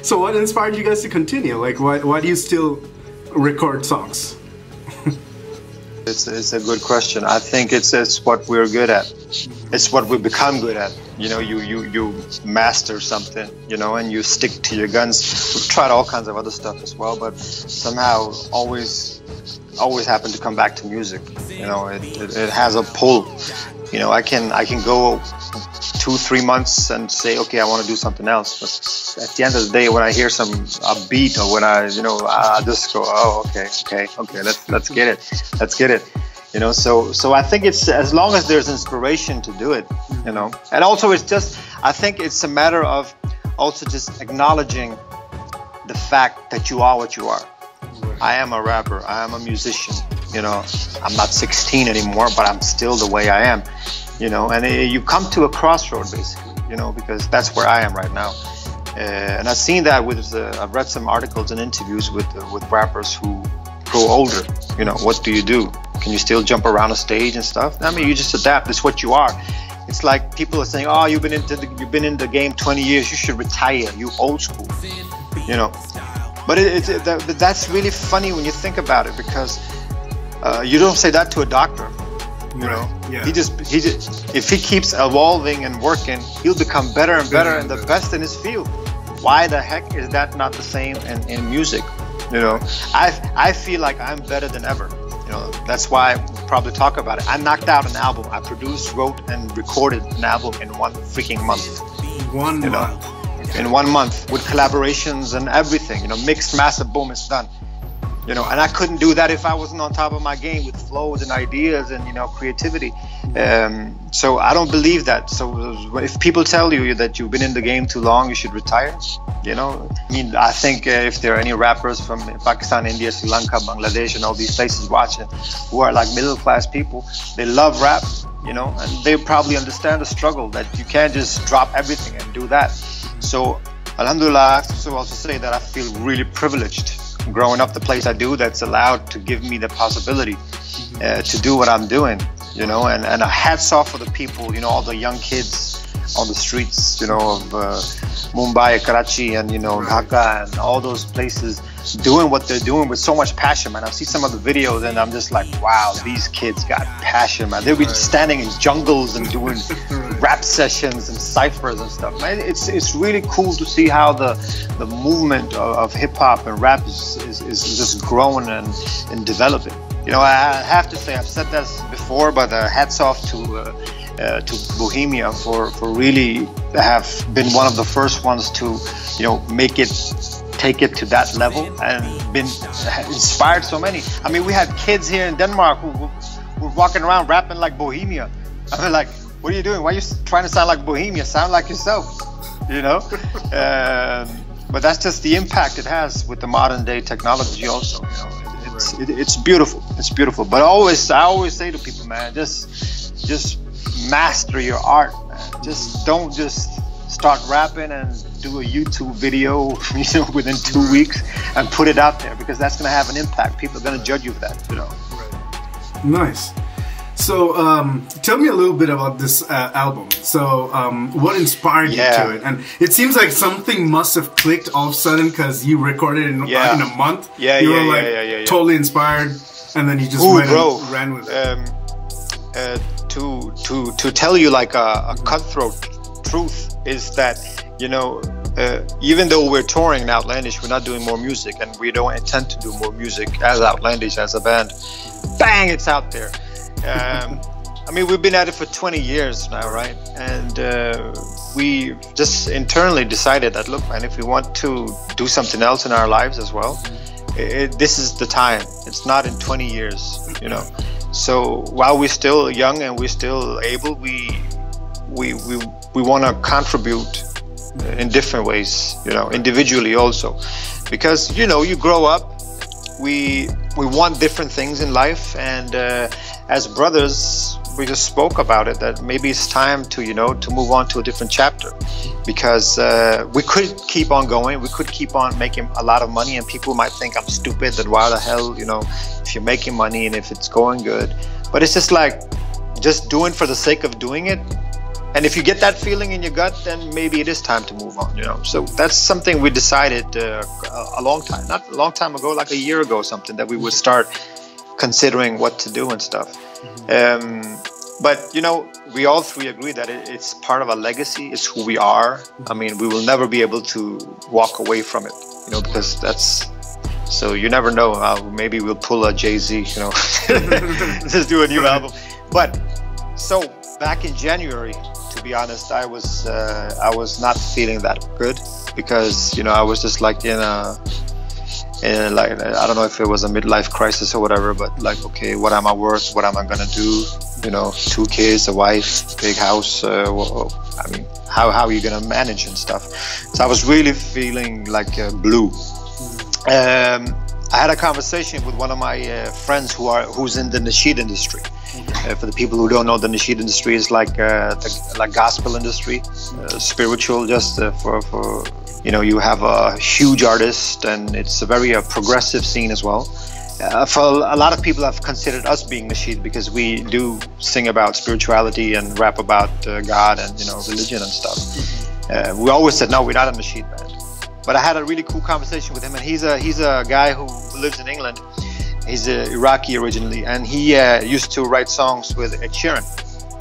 So what inspired you guys to continue? Like, why do you still record songs? It's a good question. I think it's what we're good at. It's what we become good at. You know, you master something, you know, and you stick to your guns. We've tried all kinds of other stuff as well, but somehow always happen to come back to music. You know, it has a pull. You know, I can go 2-3 months and say, okay, I want to do something else. But at the end of the day, when I hear a beat, or when I just go, oh, okay, let's get it. You know, so I think it's, as long as there's inspiration to do it, you know. And also I think it's a matter of also just acknowledging the fact that you are what you are. I am a rapper, I am a musician, you know. I'm not 16 anymore, but I'm still the way I am, you know. And you come to a crossroad, basically, you know, because that's where I am right now. And I've seen that I've read some articles and interviews with rappers who grow older. You know, what do you do? Can you still jump around a stage and stuff? I mean, you just adapt. It's what you are. It's like people are saying, oh, you've been in the game 20 years, you should retire, you old school, you know. But that's really funny when you think about it, because you don't say that to a doctor, you know. Yeah. He just if he keeps evolving and working, he'll become better and better and the best in his field. Why the heck is that not the same in music? You know, I feel like I'm better than ever. You know, that's why we'll probably talk about it. I knocked out an album. I produced, wrote, and recorded an album in 1 freaking month. In 1 month, with collaborations and everything. You know, mixed, master, boom, it's done. You know, and I couldn't do that if I wasn't on top of my game with flows and ideas and, you know, creativity. So I don't believe that. So if people tell you that you've been in the game too long, you should retire. You know, I mean, I think if there are any rappers from Pakistan, India, Sri Lanka, Bangladesh, and all these places watching who are like middle-class people, they love rap, you know, and they probably understand the struggle that you can't just drop everything and do that. So, alhamdulillah, I have to also say that I feel really privileged growing up the place I do, that's allowed to give me the possibility to do what I'm doing, you know, and a hats off for the people, you know, all the young kids on the streets, you know, of Mumbai, Karachi, and, you know, Dhaka, and all those places, doing what they're doing with so much passion, man. I see some of the videos and I'm just like, wow, these kids got passion, man. They'll be just standing in jungles and doing rap sessions and ciphers and stuff, man. It's really cool to see how the movement of hip-hop and rap is just growing and developing. You know, I have to say, I've said this before, but hats off to Bohemia for really have been one of the first ones to, you know, take it to that level and been inspired so many. I mean, we had kids here in Denmark who were walking around rapping like Bohemia. I mean, like, what are you doing? Why are you trying to sound like Bohemia? Sound like yourself, you know? But that's just the impact it has with the modern day technology also, you know. It's beautiful. It's beautiful. But I always say to people, man, just master your art, man. Just don't just start rapping and do a YouTube video, you know, within 2 weeks and put it out there, because that's going to have an impact. People are going to judge you for that, you know. Right. Nice. So tell me a little bit about this album. So what inspired you to it? And it seems like something must have clicked all of a sudden, because you recorded it in a month. You were like totally inspired, and then you just ran with it. To tell you like a cutthroat truth is that, you know, even though we're touring in Outlandish, we're not doing more music, and we don't intend to do more music as Outlandish, as a band. Bang, it's out there. I mean, we've been at it for 20 years now, right? And we just internally decided that, look, man, if we want to do something else in our lives as well, this is the time. It's not in 20 years, you know. So while we're still young and we're still able, we want to contribute in different ways, you know, individually also, because, you know, you grow up, we want different things in life, and as brothers, we just spoke about it, that maybe it's time to, you know, to move on to a different chapter, because we could keep on going, we could keep on making a lot of money, and people might think I'm stupid, that why the hell, you know, if you're making money and if it's going good. But it's just like, just doing for the sake of doing it, And if you get that feeling in your gut, then maybe it is time to move on, you know. So that's something we decided not a long time ago, like a year ago or something, that we would start considering what to do and stuff. But, you know, we all three agree that it's part of our legacy. It's who we are. I mean, we will never be able to walk away from it, you know, because that's... So you never know. Maybe we'll pull a Jay-Z, you know, just do a new album. But so back in January, to be honest, I was not feeling that good, because, you know, I was just like in like, I don't know if it was a midlife crisis or whatever, but like, okay, what am I worth? What am I gonna do? You know, 2 kids, a wife, big house. I mean, how are you gonna manage and stuff? So I was really feeling like blue. I had a conversation with one of my friends who's in the nasheed industry. For the people who don't know, the nasheed industry is like the gospel industry, spiritual. Just for you know, you have a huge artist, and it's a very progressive scene as well. For a lot of people, have considered us being nasheed because we do sing about spirituality and rap about God and, you know, religion and stuff. We always said, no, we're not a nasheed band. But I had a really cool conversation with him, and he's a guy who lives in England. He's Iraqi originally, and he used to write songs with Ed Sheeran.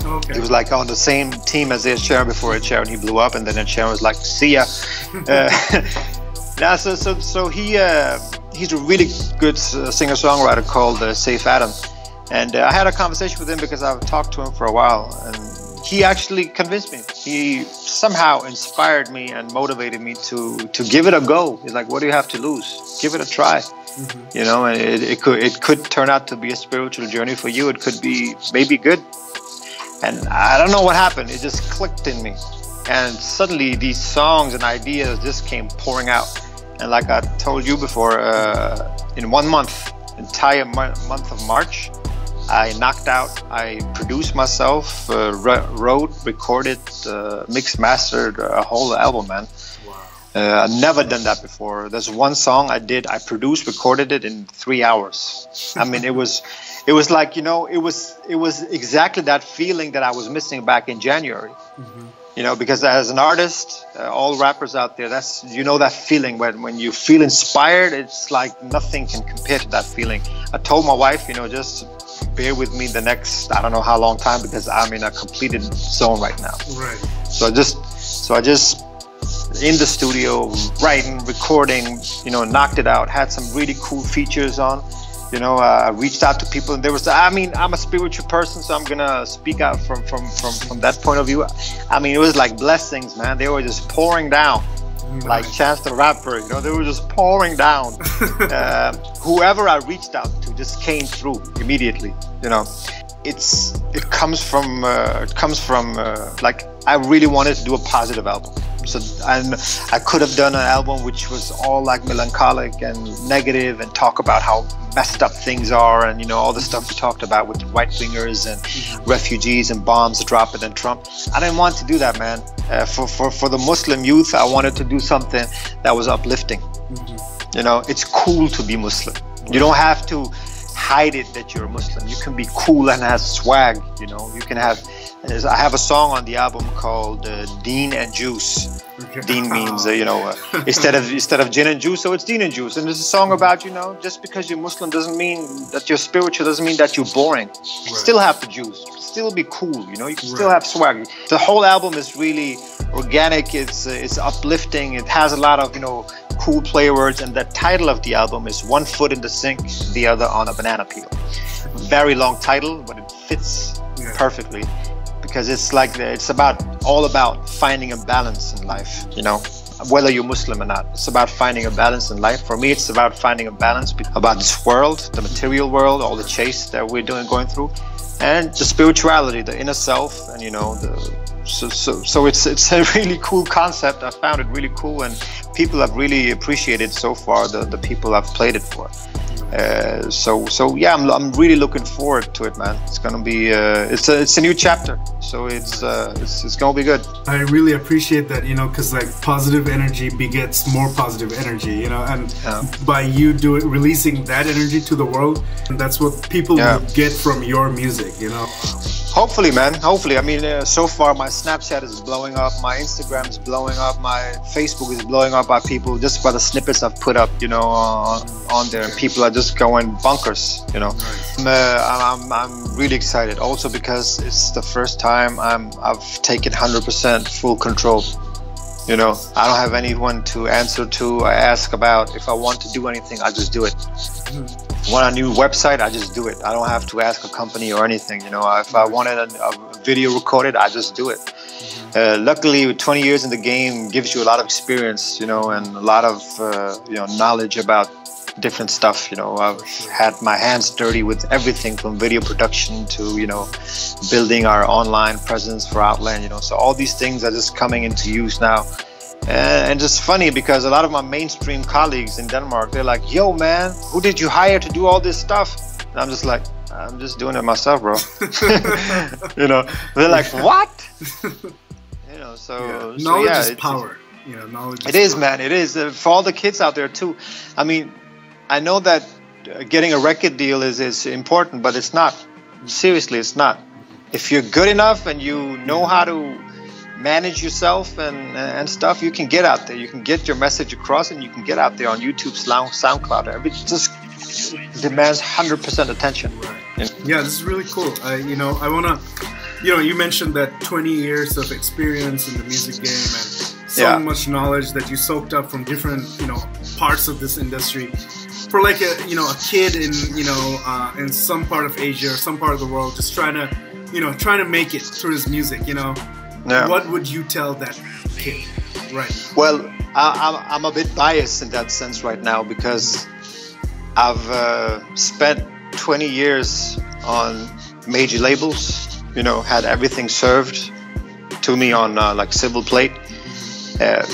Okay. He was like on the same team as Ed Sheeran before Ed Sheeran. He blew up, and then Ed Sheeran was like, "See ya." So he's a really good singer-songwriter called Saif Adam, and I had a conversation with him because I've talked to him for a while, and he actually convinced me. He somehow inspired me and motivated me to give it a go. He's like, "What do you have to lose? Give it a try." You know, and it could turn out to be a spiritual journey for you. It could be maybe good. And I don't know what happened. It just clicked in me. And suddenly these songs and ideas just came pouring out. And like I told you before, in 1 month, entire month of March, I knocked out. I produced myself, wrote, recorded, mixed, mastered a whole album, man. I've never done that before. There's one song I did. I produced, recorded it in 3 hours. I mean, it was like, you know, it was exactly that feeling that I was missing back in January. You know, because as an artist, all rappers out there, that's, you know, that feeling when you feel inspired. It's like nothing can compare to that feeling. I told my wife, you know, just bear with me the next, I don't know how long time, because I'm in a completed zone right now. Right. So I just in the studio, writing, recording, you know, knocked it out, had some really cool features on, you know, I reached out to people, and there was, I mean, I'm a spiritual person, so I'm gonna speak out from that point of view. I mean, it was like blessings, man. They were just pouring down, like Chance the Rapper, you know, they were just pouring down. Whoever I reached out to just came through immediately, you know. It comes from like, I really wanted to do a positive album. So I could have done an album which was all like melancholic and negative and talk about how messed up things are, and, you know, all the stuff we talked about with the right-wingers and refugees and bombs dropping and Trump. I didn't want to do that, man. For the Muslim youth, I wanted to do something that was uplifting. You know, it's cool to be Muslim. You don't have to hide it that you're a Muslim. You can be cool and have swag, you know. You can have, I have a song on the album called Deen and Juice. Deen means, you know, instead of gin and juice, so it's Deen and Juice. And there's a song about, you know, just because you're Muslim doesn't mean that you're spiritual, doesn't mean that you're boring. You still have the juice, still be cool, you know, you can still have swag. The whole album is really organic, it's uplifting, it has a lot of, you know, cool play words, and the title of the album is One Foot in the Sink, the Other on a Banana Peel. Very long title, but it fits perfectly, because it's like, it's all about finding a balance in life, you know, whether you're Muslim or not. It's about finding a balance in life. For me, it's about finding a balance about this world, the material world, all the chase that we're going through, and the spirituality, the inner self, and, you know, so it's a really cool concept. I found it really cool, and people have really appreciated so far, the people I've played it for. So yeah, I'm really looking forward to it, man. It's gonna be it's a new chapter, so it's gonna be good. I really appreciate that, you know, because like positive energy begets more positive energy, you know, and by you releasing that energy to the world, and that's what people will get from your music, you know. Hopefully, man. Hopefully. I mean, so far my Snapchat is blowing up, my Instagram is blowing up, my Facebook is blowing up by people just by the snippets I've put up, you know, on there. And people are just going bonkers, you know. I'm really excited. Also because it's the first time I've taken 100% full control. You know, I don't have anyone to answer to. I ask about if I want to do anything, I just do it. Want a new website, I just do it. I don't have to ask a company or anything. You know, if I wanted a video recorded, I just do it. Luckily, 20 years in the game gives you a lot of experience, you know, and a lot of you know, knowledge about different stuff. You know, I've had my hands dirty with everything from video production to, you know, building our online presence for Outland. You know, so all these things are just coming into use now. And it's funny because a lot of my mainstream colleagues in Denmark, they're like, yo man, who did you hire to do all this stuff? And I'm just like, I'm just doing it myself, bro. You know, they're like, what? You know, so knowledge is power. You know, knowledge it is, man. It is. For all the kids out there too. I mean, I know that getting a record deal is important, but it's not. Seriously, it's not. If you're good enough and you know how to manage yourself and stuff, you can get out there. You can get your message across, and you can get out there on YouTube, SoundCloud. It just demands 100% attention. Yeah, this is really cool. You know, I wanna, you know, you mentioned that 20 years of experience in the music game and so much knowledge that you soaked up from different, you know, parts of this industry. For like a, you know, a kid in, you know, in some part of Asia or some part of the world, just trying to make it through his music, you know. Yeah. What would you tell that kid right now? Well, I'm a bit biased in that sense right now because I've spent 20 years on major labels, you know, had everything served to me on like silver plate.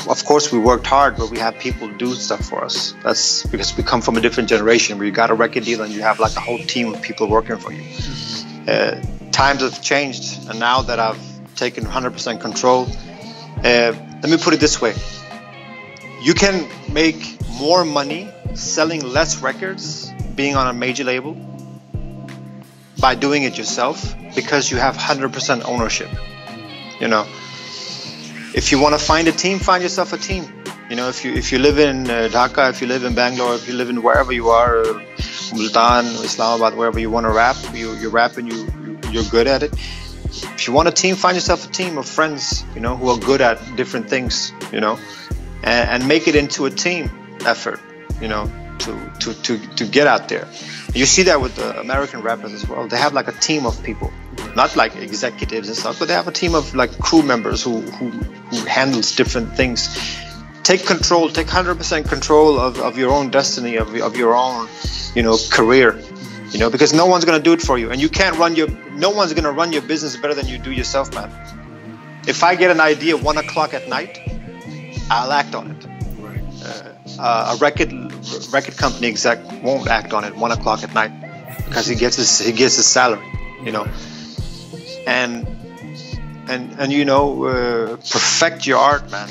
Of course, we worked hard, but we have people do stuff for us. That's because we come from a different generation where you got a record deal and you have like a whole team of people working for you. Times have changed, and now that I've taken 100% control, let me put it this way: you can make more money selling less records being on a major label by doing it yourself, because you have 100% ownership. You know, if you want to find a team, find yourself a team. You know, if you live in Dhaka, if you live in Bangalore, if you live in wherever you are, Multan, Islamabad, wherever you want to rap, you rap and you're good at it. If you want a team, find yourself a team of friends, you know, who are good at different things, you know, and make it into a team effort, you know, to get out there. You see that with the American rappers as well. They have like a team of people, not like executives and stuff, but they have a team of like crew members who handles different things. Take control, take 100% control of your own destiny, of your own, you know, career. You know, because no one's gonna do it for you, and you can't no one's gonna run your business better than you do yourself, man. If I get an idea 1 o'clock at night, I'll act on it. Right. A record company exec won't act on it 1 o'clock at night because he gets his salary, you know. And you know, perfect your art, man.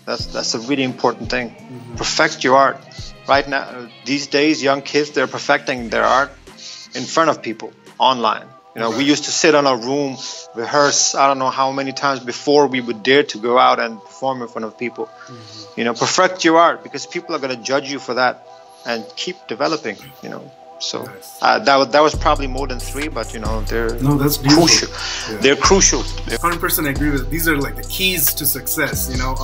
That's a really important thing. Perfect your art. Right now, these days, young kids, they're perfecting their art in front of people online. You know, we used to sit on a room, rehearse, I don't know how many times before we would dare to go out and perform in front of people. You know, perfect your art, because people are going to judge you for that, and keep developing, you know. So that was probably more than 3, but you know, that's crucial. Yeah. They're crucial. 100% agree with it. These are like the keys to success, you know.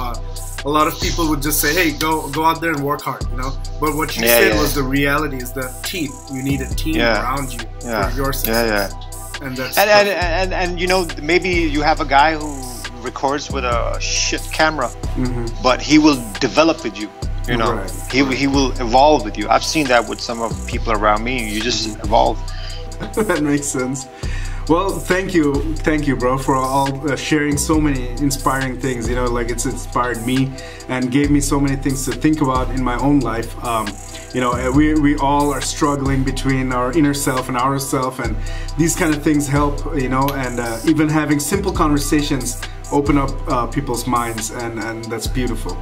A lot of people would just say, hey, go out there and work hard, you know. But what you said was the reality is the team. You need a team around you for your success. And that's and you know, maybe you have a guy who records with a shit camera, but he will develop with you. You know, he will evolve with you. I've seen that with some of the people around me. You just evolve. That makes sense. Well, thank you, bro, for all sharing so many inspiring things. You know, like it's inspired me and gave me so many things to think about in my own life. You know, we all are struggling between our inner self and outer self, and these kind of things help. You know, and even having simple conversations open up people's minds, and that's beautiful.